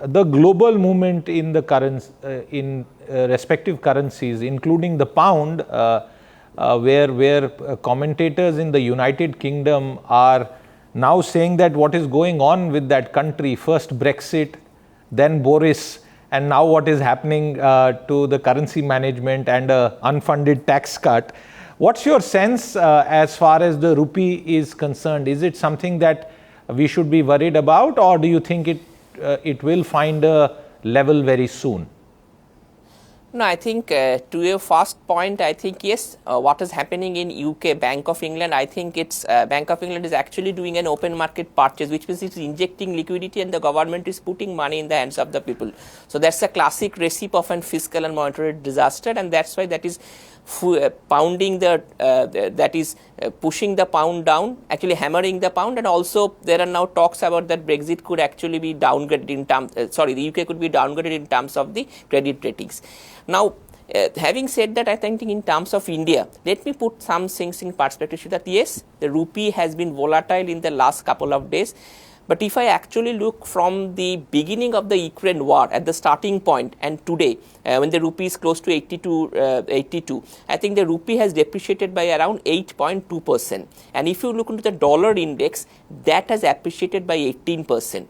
the global movement in the respective currencies, including the pound, where commentators in the United Kingdom are now saying that what is going on with that country, first Brexit, then Boris, and now what is happening to the currency management and a unfunded tax cut. What's your sense as far as the rupee is concerned? Is it something that we should be worried about, or do you think it will find a level very soon? No, I think to your first point, I think yes, what is happening in UK, Bank of England, I think it's Bank of England is actually doing an open market purchase, which means it's injecting liquidity and the government is putting money in the hands of the people. So that's a classic recipe of an fiscal and monetary disaster, and that's why that is pounding that is pushing the pound down, actually hammering the pound. And also there are now talks about that Brexit could actually be downgraded in terms, the UK could be downgraded in terms of the credit ratings. Now, having said that, I think in terms of India, let me put some things in perspective that yes, the rupee has been volatile in the last couple of days. But if I actually look from the beginning of the Ukraine war at the starting point and today, when the rupee is close to 82, I think the rupee has depreciated by around 8.2%. And if you look into the dollar index, that has appreciated by 18%.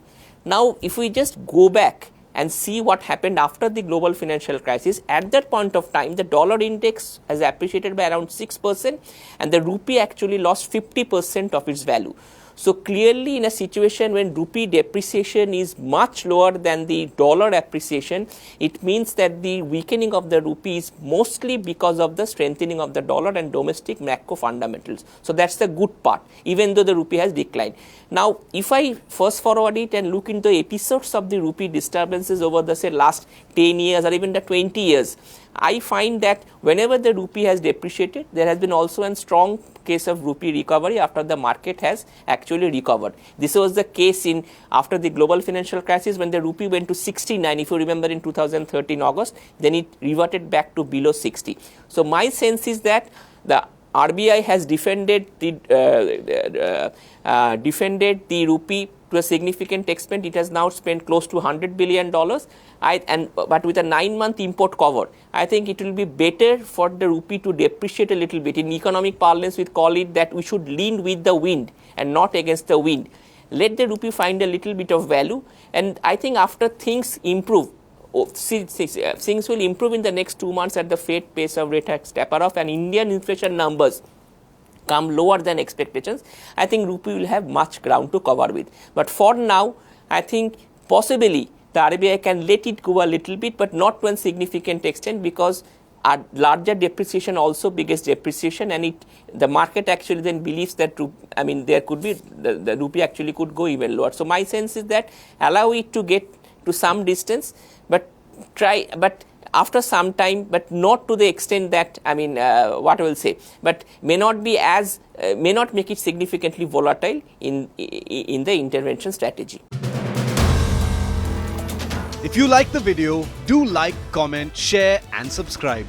Now, if we just go back and see what happened after the global financial crisis, at that point of time, the dollar index has appreciated by around 6% and the rupee actually lost 50% of its value. So clearly in a situation when rupee depreciation is much lower than the dollar appreciation, it means that the weakening of the rupee is mostly because of the strengthening of the dollar and domestic macro fundamentals. So that's the good part, even though the rupee has declined. Now, if I fast forward it and look into the episodes of the rupee disturbances over the last 10 years or even the 20 years, I find that whenever the rupee has depreciated, there has been also a strong case of rupee recovery after the market has actually recovered. This was the case after the global financial crisis when the rupee went to 69, if you remember, in 2013 August, then it reverted back to below 60. So my sense is that the RBI has defended the rupee to a significant extent. It has now spent close to $100 billion. But with a 9-month import cover, I think it will be better for the rupee to depreciate a little bit. In economic parlance, we call it that we should lean with the wind and not against the wind. Let the rupee find a little bit of value, and I think after things improve, things will improve in the next 2 months at the Fed pace of rate hikes taper off and Indian inflation numbers come lower than expectations, I think rupee will have much ground to cover with. But for now, I think possibly the RBI can let it go a little bit, but not to a significant extent, because a larger depreciation also biggest depreciation, and the market actually then believes that there could be the rupee actually could go even lower. So my sense is that allow it to get to some distance, but after some time, but not to the extent that, what I will say, but may not make it significantly volatile in the intervention strategy. If you like the video, do like, comment, share and subscribe.